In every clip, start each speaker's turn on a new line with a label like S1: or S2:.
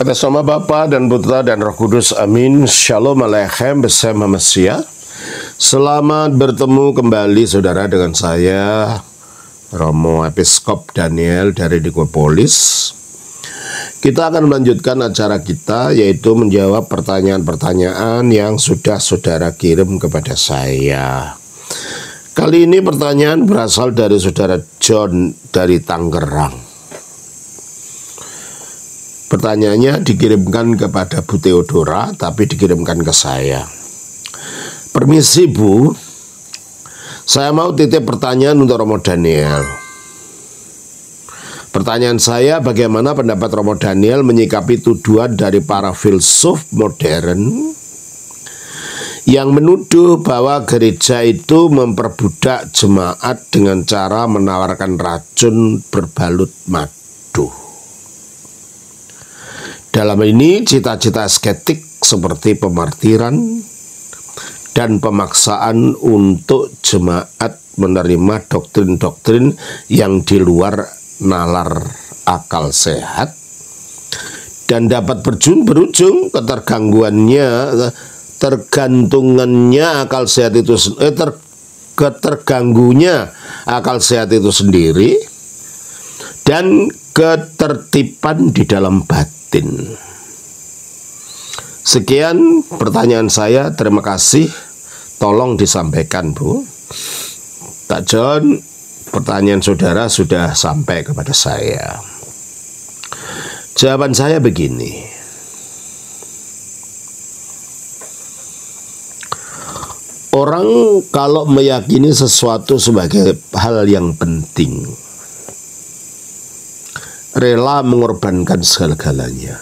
S1: Atas nama Bapa dan Putra dan Roh Kudus, amin. Shalom Aleichem bersama Mesia. Selamat bertemu kembali saudara dengan saya, Romo Episkop Daniel dari Nikopolis. Kita akan melanjutkan acara kita, yaitu menjawab pertanyaan-pertanyaan yang sudah saudara kirim kepada saya. Kali ini pertanyaan berasal dari saudara John dari Tangerang. Pertanyaannya dikirimkan kepada Bu Theodora, tapi dikirimkan ke saya. Permisi Bu, saya mau titip pertanyaan untuk Romo Daniel. Pertanyaan saya, bagaimana pendapat Romo Daniel menyikapi tuduhan dari para filsuf modern yang menuduh bahwa gereja itu memperbudak jemaat dengan cara menawarkan racun berbalut madu. Dalam ini cita-cita asketik seperti pemartiran dan pemaksaan untuk jemaat menerima doktrin-doktrin yang di luar nalar akal sehat dan dapat berujung tergantungannya akal sehat itu terganggunya akal sehat itu sendiri dan ketertiban di dalam batin. Sekian pertanyaan saya, terima kasih. Tolong disampaikan Bu. Pak John, pertanyaan saudara sudah sampai kepada saya. Jawaban saya begini. Orang kalau meyakini sesuatu sebagai hal yang penting, rela mengorbankan segala-galanya,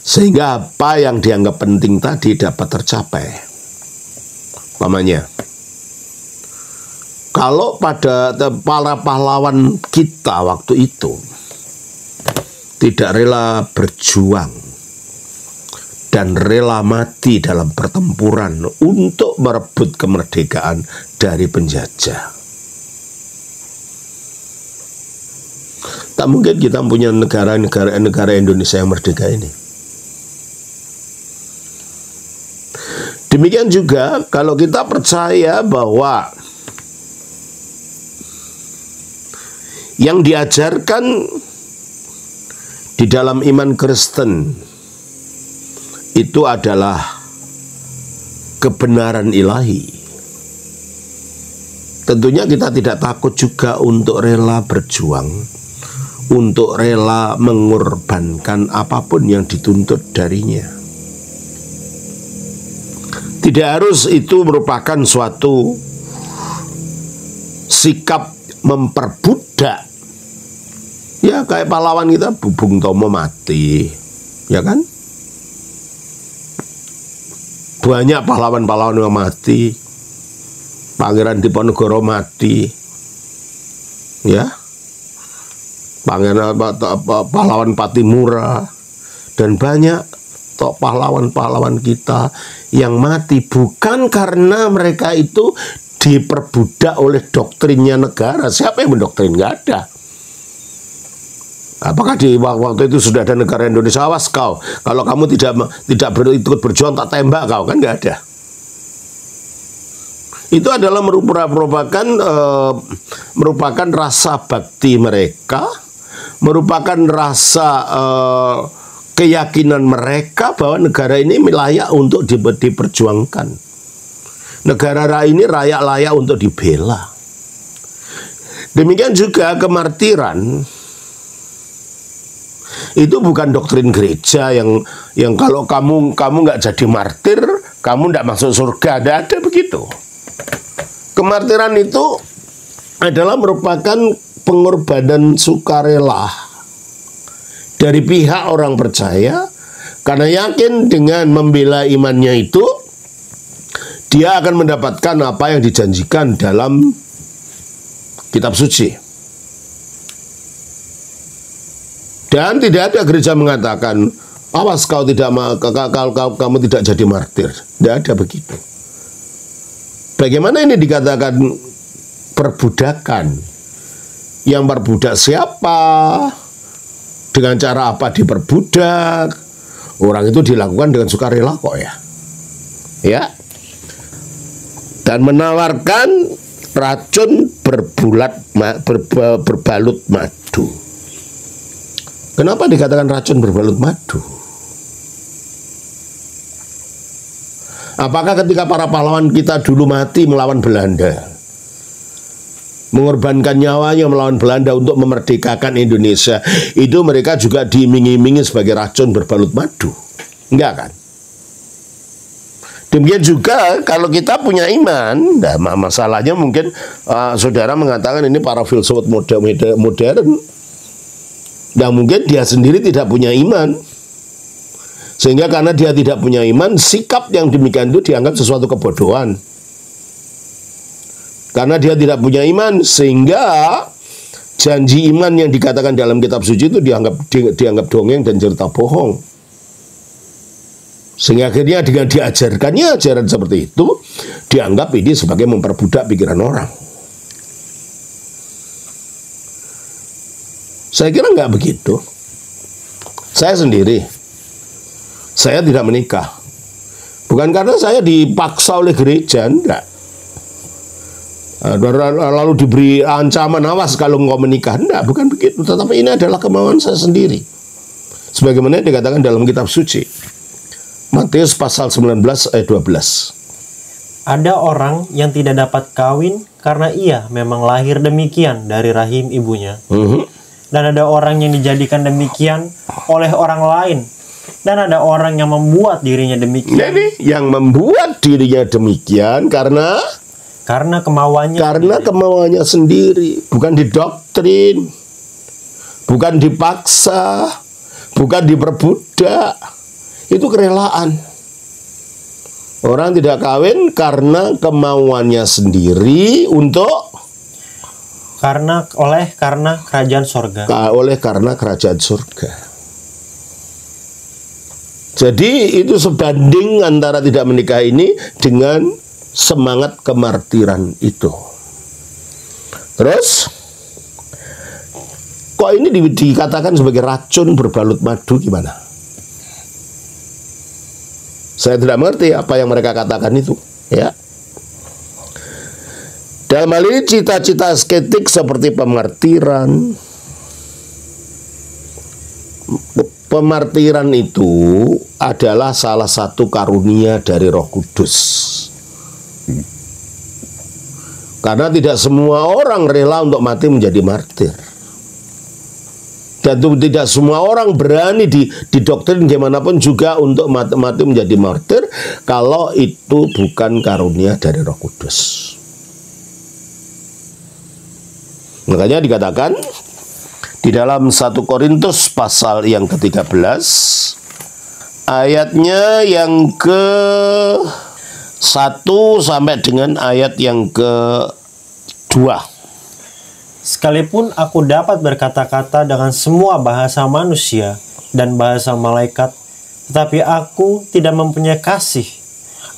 S1: sehingga apa yang dianggap penting tadi dapat tercapai. Umpamanya, kalau pada para pahlawan kita waktu itu tidak rela berjuang dan rela mati dalam pertempuran untuk merebut kemerdekaan dari penjajah, tak mungkin kita punya negara Indonesia yang merdeka ini. Demikian juga kalau kita percaya bahwa yang diajarkan di dalam iman Kristen itu adalah kebenaran ilahi, tentunya kita tidak takut juga untuk rela berjuang, untuk rela mengorbankan apapun yang dituntut darinya. Tidak harus itu merupakan suatu sikap memperbudak. Ya kayak pahlawan kita, Bung Tomo mati, ya kan? Banyak pahlawan-pahlawan yang mati. Pangeran Diponegoro mati, ya. Pahlawan Patimura dan banyak pahlawan-pahlawan kita yang mati bukan karena mereka itu diperbudak oleh doktrinnya negara. Siapa yang mendoktrin? Nggak ada. Apakah di waktu itu sudah ada negara Indonesia? Awas kau, kalau kamu tidak ikut berjuang tak tembak kau, kan nggak ada. Itu adalah merupakan rasa bakti mereka, merupakan rasa keyakinan mereka bahwa negara ini layak untuk diperjuangkan. Negara ini layak untuk dibela. Demikian juga kemartiran. Itu bukan doktrin gereja yang kalau kamu nggak jadi martir, kamu nggak masuk surga. Tidak ada begitu. Kemartiran itu adalah merupakan pengorbanan sukarela dari pihak orang percaya karena yakin dengan membela imannya itu dia akan mendapatkan apa yang dijanjikan dalam kitab suci. Dan tidak ada gereja mengatakan, awas kamu tidak jadi martir. Tidak ada begitu. Bagaimana ini dikatakan perbudakan? Yang berbudak siapa? Dengan cara apa diperbudak? Orang itu dilakukan dengan sukarela kok ya. Ya. Dan menawarkan racun berbalut madu. Kenapa dikatakan racun berbalut madu? Apakah ketika para pahlawan kita dulu mati melawan Belanda, mengorbankan nyawanya melawan Belanda untuk memerdekakan Indonesia, itu mereka juga diiming-imingi sebagai racun berbalut madu? Enggak kan? Demikian juga kalau kita punya iman, nah masalahnya mungkin saudara mengatakan ini para filsuf modern, dan mungkin dia sendiri tidak punya iman. Sehingga karena dia tidak punya iman, sikap yang demikian itu dianggap sesuatu kebodohan. Karena dia tidak punya iman, sehingga janji iman yang dikatakan dalam kitab suci itu dianggap dongeng dan cerita bohong. Sehingga akhirnya dengan diajarkannya ajaran seperti itu, dianggap ini sebagai memperbudak pikiran orang. Saya kira nggak begitu. Saya sendiri, saya tidak menikah. Bukan karena saya dipaksa oleh gereja, enggak. Lalu diberi ancaman, awas kalau engkau menikah. Enggak, bukan begitu. Tetapi ini adalah kemauan saya sendiri. Sebagaimana dikatakan dalam kitab suci. Matius pasal 19 ayat 12.
S2: Ada orang yang tidak dapat kawin karena ia memang lahir demikian dari rahim ibunya. Dan ada orang yang dijadikan demikian oleh orang lain. Dan ada orang yang membuat dirinya demikian.
S1: Jadi yang membuat dirinya demikian karena kemauannya sendiri, bukan didoktrin, bukan dipaksa, bukan diperbudak. Itu kerelaan. Orang tidak kawin karena kemauannya sendiri karena kerajaan surga. Karena kerajaan surga. Jadi itu sebanding antara tidak menikah ini dengan semangat kemartiran itu. Terus, kok ini dikatakan sebagai racun berbalut madu gimana? Saya tidak mengerti apa yang mereka katakan itu, ya. Dalam hal ini cita-cita asketik seperti pemartiran. Pemartiran itu adalah salah satu karunia dari Roh Kudus. Karena tidak semua orang rela untuk mati menjadi martir. Dan tidak semua orang berani didoktrin gimana pun juga untuk mati menjadi martir kalau itu bukan karunia dari Roh Kudus. Makanya dikatakan di dalam 1 Korintus pasal yang ke-13 ayatnya yang ke-1 sampai dengan ayat yang ke-2.
S2: Sekalipun aku dapat berkata-kata dengan semua bahasa manusia dan bahasa malaikat, tetapi aku tidak mempunyai kasih,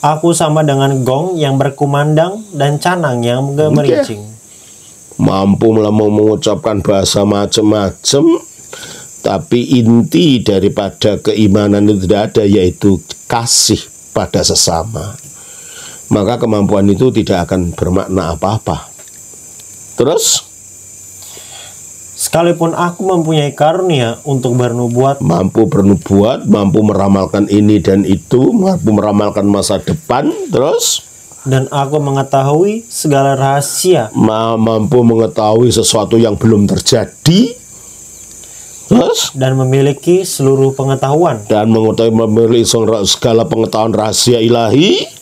S2: aku sama dengan gong yang berkumandang dan canang yang gemerincing.
S1: Mampu mengucapkan bahasa macam-macam, tapi inti daripada keimanan itu tidak ada, yaitu kasih pada sesama. Maka kemampuan itu tidak akan bermakna apa-apa. Terus,
S2: sekalipun aku mempunyai karunia untuk bernubuat,
S1: mampu bernubuat, mampu meramalkan ini dan itu, mampu meramalkan masa depan. Terus,
S2: dan aku mengetahui segala rahasia,
S1: mampu mengetahui sesuatu yang belum terjadi. Terus,
S2: dan memiliki seluruh pengetahuan,
S1: dan memiliki segala pengetahuan rahasia ilahi.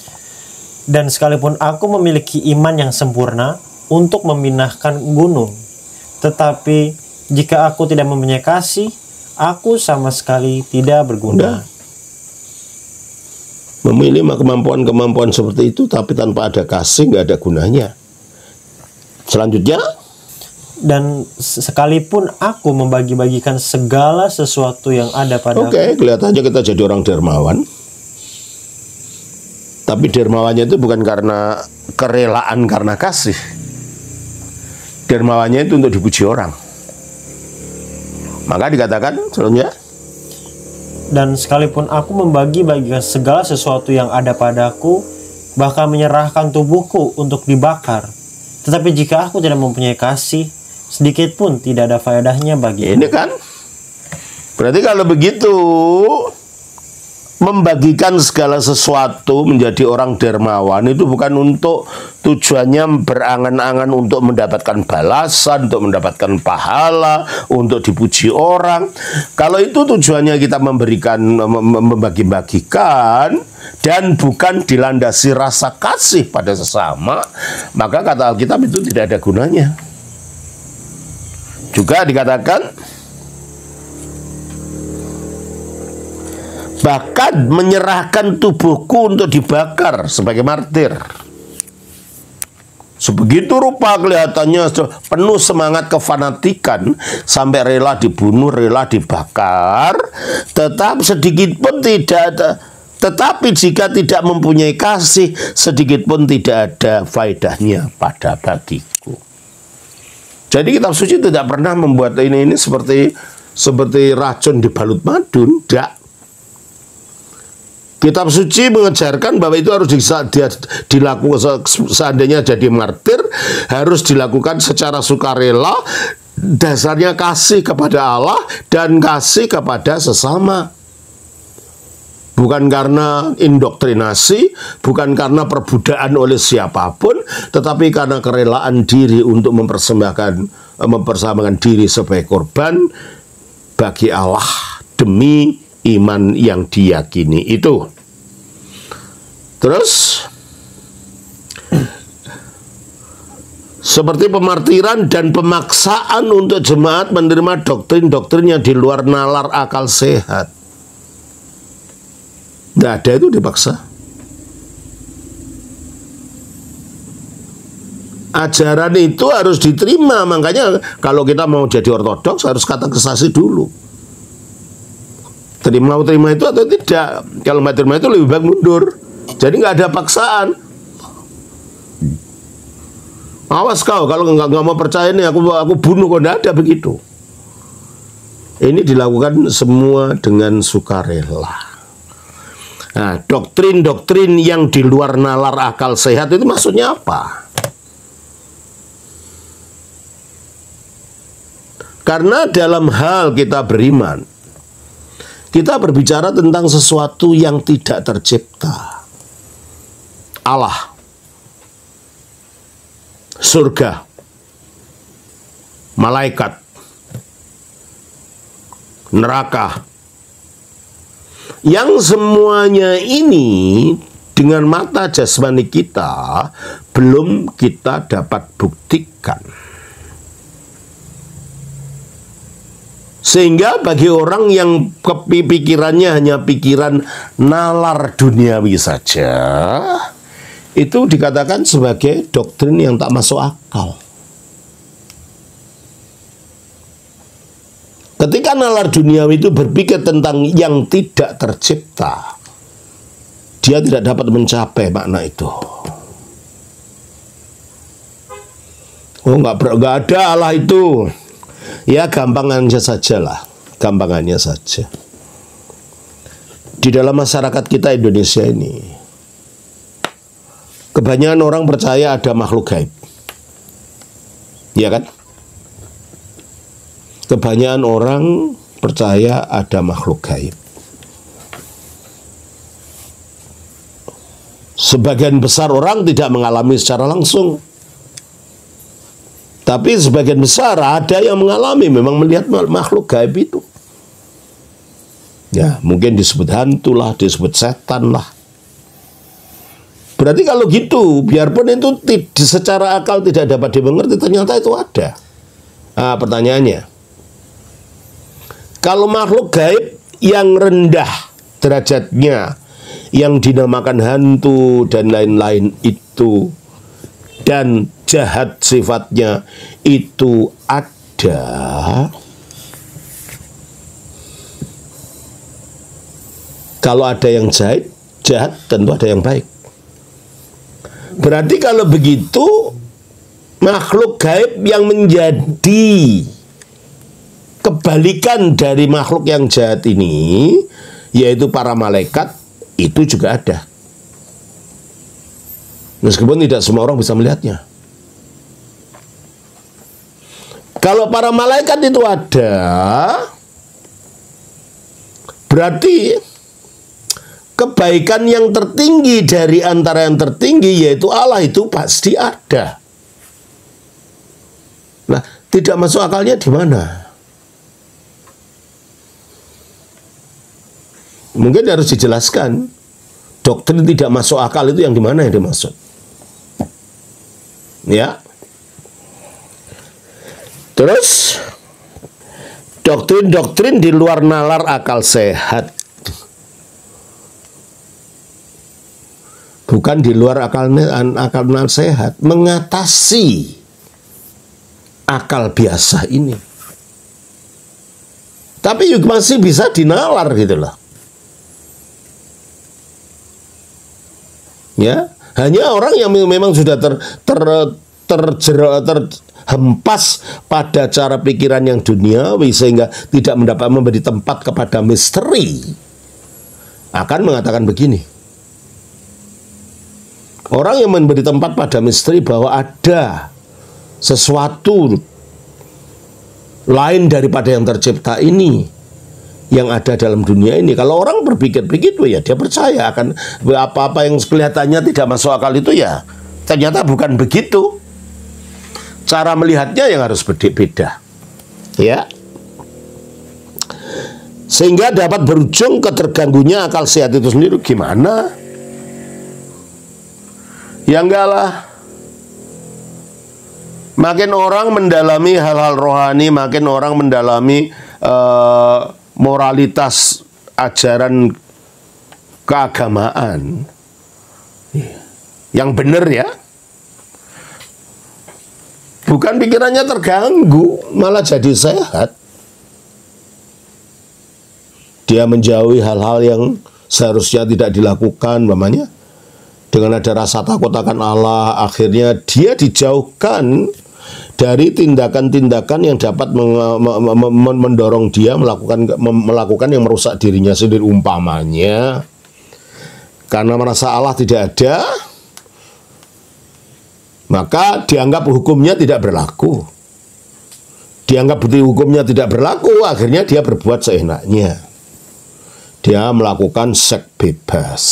S2: Dan sekalipun aku memiliki iman yang sempurna untuk memindahkan gunung, tetapi jika aku tidak mempunyai kasih, aku sama sekali tidak berguna.
S1: Memilih kemampuan-kemampuan seperti itu, tapi tanpa ada kasih, nggak ada gunanya. Selanjutnya,
S2: dan sekalipun aku membagi-bagikan segala sesuatu yang ada padaku.
S1: Oke, kelihatannya kita jadi orang dermawan. Tapi dermawannya itu bukan karena kerelaan, karena kasih. Dermawannya itu untuk dipuji orang. Maka dikatakan sebelumnya,
S2: dan sekalipun aku membagi-bagikan segala sesuatu yang ada padaku, bahkan menyerahkan tubuhku untuk dibakar, tetapi jika aku tidak mempunyai kasih, sedikit pun tidak ada faedahnya bagiku.
S1: ini kan berarti kalau begitu, membagikan segala sesuatu menjadi orang dermawan itu bukan untuk tujuannya berangan-angan untuk mendapatkan balasan, untuk mendapatkan pahala, untuk dipuji orang. Kalau itu tujuannya kita memberikan, membagi-bagikan, dan bukan dilandasi rasa kasih pada sesama, maka kata Alkitab itu tidak ada gunanya. Juga dikatakan, bahkan menyerahkan tubuhku untuk dibakar sebagai martir. Sebegitu rupa kelihatannya penuh semangat kefanatikan sampai rela dibunuh, rela dibakar, tetap sedikit pun tidak ada. Tetapi jika tidak mempunyai kasih, sedikit pun tidak ada faedahnya pada bagiku. Jadi kitab suci tidak pernah membuat ini seperti racun dibalut madu, tidak. Kitab suci mengajarkan bahwa itu harus dilakukan, seandainya jadi martir, harus dilakukan secara sukarela, dasarnya kasih kepada Allah dan kasih kepada sesama. Bukan karena indoktrinasi, bukan karena perbudakan oleh siapapun, tetapi karena kerelaan diri untuk mempersembahkan diri sebagai korban bagi Allah demi iman yang diyakini itu. Terus seperti pemartiran dan pemaksaan untuk jemaat menerima doktrin-doktrin yang di luar nalar akal sehat. Tidak ada itu dipaksa. Ajaran itu harus diterima. Makanya kalau kita mau jadi ortodoks harus katekisasi dulu. Terima itu atau tidak. Kalau nggak terima itu lebih baik mundur. Jadi nggak ada paksaan. Awas kau kalau nggak mau percaya nih aku bunuh kau. Nggak ada begitu. Ini dilakukan semua dengan sukarela. Nah, doktrin-doktrin yang di luar nalar akal sehat itu maksudnya apa? Karena dalam hal kita beriman, kita berbicara tentang sesuatu yang tidak tercipta. Allah, surga, malaikat, neraka. Yang semuanya ini dengan mata jasmani kita belum kita dapat buktikan. Sehingga bagi orang yang pikirannya hanya pikiran nalar duniawi saja, itu dikatakan sebagai doktrin yang tak masuk akal. Ketika nalar duniawi itu berpikir tentang yang tidak tercipta, dia tidak dapat mencapai makna itu. Oh, nggak ada Allah itu. Ya, gampangannya saja lah. Gampangannya saja. Di dalam masyarakat kita Indonesia ini, kebanyakan orang percaya ada makhluk gaib. Ya kan? Kebanyakan orang percaya ada makhluk gaib. Sebagian besar orang tidak mengalami secara langsung. Tapi sebagian besar ada yang mengalami, memang melihat makhluk gaib itu. Ya, mungkin disebut hantu lah, disebut setan lah. Berarti kalau gitu, biarpun itu secara akal tidak dapat dimengerti, ternyata itu ada. Nah, pertanyaannya, kalau makhluk gaib yang rendah derajatnya, yang dinamakan hantu dan lain-lain itu, dan jahat sifatnya itu ada, kalau ada yang jahat tentu ada yang baik. Berarti kalau begitu, makhluk gaib yang menjadi kebalikan dari makhluk yang jahat ini, yaitu para malaikat, itu juga ada. Meskipun tidak semua orang bisa melihatnya. Kalau para malaikat itu ada, berarti kebaikan yang tertinggi dari antara yang tertinggi, yaitu Allah, itu pasti ada. Nah, tidak masuk akalnya di mana? Mungkin harus dijelaskan. Doktrin tidak masuk akal itu yang di mana yang dimaksud? Ya. Terus doktrin-doktrin di luar nalar akal sehat, bukan di luar akal sehat, mengatasi akal biasa ini. Tapi masih bisa dinalar gitu loh. Ya, hanya orang yang memang sudah terhempas pada cara pikiran yang duniawi sehingga tidak mendapat memberi tempat kepada misteri akan mengatakan begini. Orang yang memberi tempat pada misteri bahwa ada sesuatu lain daripada yang tercipta ini yang ada dalam dunia ini. Kalau orang berpikir begitu, ya dia percaya akan apa-apa yang kelihatannya tidak masuk akal itu ya ternyata bukan begitu. Cara melihatnya yang harus beda. Ya. Sehingga dapat berujung ke terganggunya akal sehat itu sendiri. Gimana? Ya enggak lah. Makin orang mendalami hal-hal rohani, makin orang mendalami moralitas ajaran keagamaan yang benar ya. Bukan pikirannya terganggu, malah jadi sehat. Dia menjauhi hal-hal yang seharusnya tidak dilakukan, namanya. Dengan ada rasa takut akan Allah, akhirnya dia dijauhkan dari tindakan-tindakan yang dapat mendorong dia melakukan yang merusak dirinya sendiri, umpamanya karena merasa Allah tidak ada, maka dianggap hukumnya tidak berlaku. Dianggap bukti hukumnya tidak berlaku, akhirnya dia berbuat seenaknya. Dia melakukan seks bebas,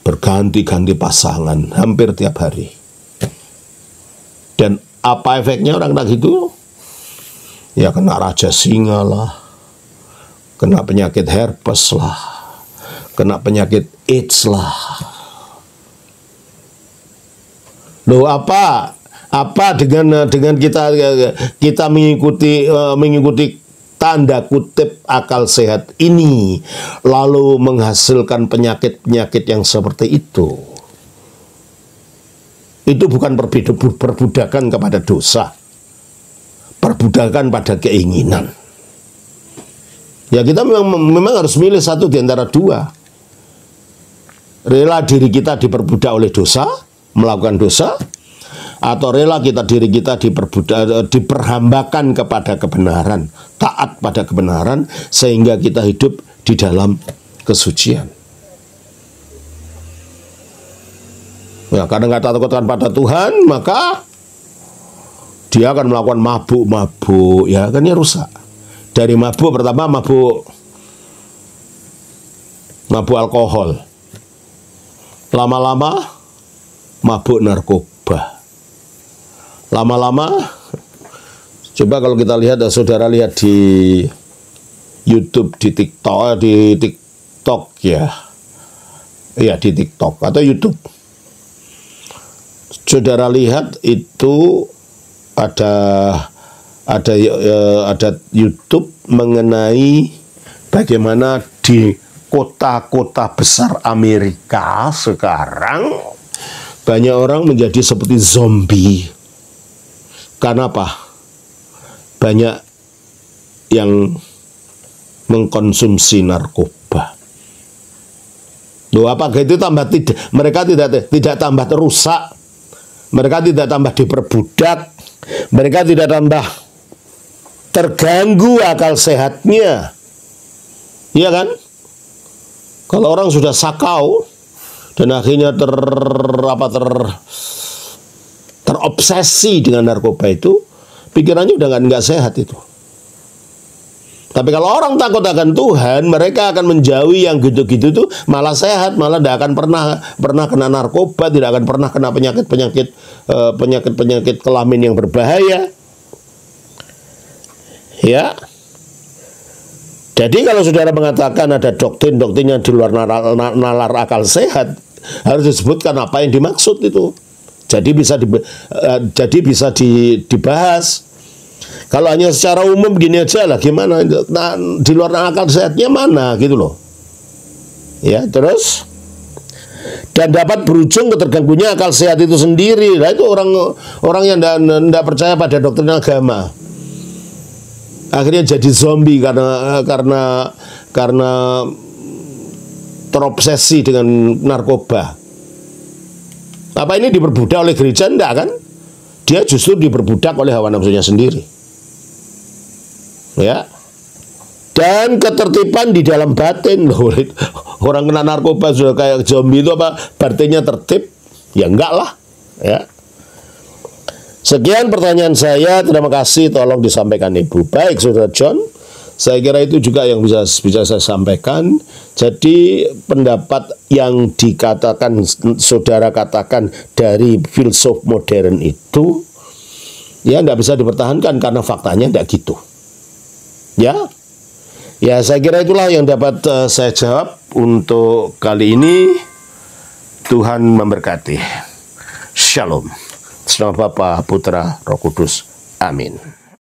S1: berganti-ganti pasangan hampir tiap hari. Dan apa efeknya orang tak gitu? Ya kena raja singa lah, kena penyakit herpes lah, kena penyakit AIDS lah. Loh, apa dengan kita mengikuti tanda kutip akal sehat ini lalu menghasilkan penyakit-penyakit yang seperti itu? Itu bukan perbudakan kepada dosa, perbudakan pada keinginan. Ya kita memang harus milih satu di antara dua. Rela diri kita diperbudak oleh dosa, melakukan dosa, atau rela diri kita diperhambakan kepada kebenaran, taat pada kebenaran, sehingga kita hidup di dalam kesucian. Ya, karena nggak takutkan pada Tuhan, maka dia akan melakukan mabuk-mabuk, ya kan, ya rusak. Dari mabuk pertama mabuk alkohol, lama-lama mabuk narkoba, lama-lama coba kalau kita lihat, saudara lihat di YouTube, di TikTok ya di TikTok atau YouTube, saudara lihat itu ada YouTube mengenai bagaimana di kota-kota besar Amerika sekarang banyak orang menjadi seperti zombie. Karena apa? Banyak yang mengkonsumsi narkoba. Loh, apakah itu mereka tidak tambah rusak? Mereka tidak tambah diperbudak? Mereka tidak tambah terganggu akal sehatnya. Iya kan? Kalau orang sudah sakau dan akhirnya terobsesi dengan narkoba itu, pikirannya udah nggak sehat itu. Tapi kalau orang takut akan Tuhan, mereka akan menjauhi yang gitu-gitu tuh, malah sehat, malah tidak akan pernah kena narkoba, tidak akan pernah kena penyakit kelamin yang berbahaya. Ya. Jadi kalau saudara mengatakan ada doktrin yang di luar nalar akal sehat, harus disebutkan apa yang dimaksud itu. Jadi bisa dibahas. Kalau hanya secara umum gini aja lah, gimana? Nah, di luar akal sehatnya mana gitu loh. Ya, terus dan dapat berujung keterganggunya akal sehat itu sendiri. Nah, itu orang yang tidak percaya pada doktrin agama. Akhirnya jadi zombie karena terobsesi dengan narkoba. Apa ini diperbudak oleh gereja? Enggak kan? Dia justru diperbudak oleh hawa nafsunya sendiri. Ya. Dan ketertiban di dalam batin. Orang kena narkoba sudah kayak zombie itu apa batinnya tertib? Ya enggak lah. Ya. Sekian pertanyaan saya. Terima kasih, tolong disampaikan Ibu. Baik, Saudara John, saya kira itu juga yang bisa saya sampaikan. Jadi pendapat yang dikatakan saudara katakan dari filsuf modern itu ya nggak bisa dipertahankan karena faktanya nggak gitu. Ya, saya kira itulah yang dapat saya jawab untuk kali ini. Tuhan memberkati. Shalom. Selamat Bapa, Putra, Roh Kudus. Amin.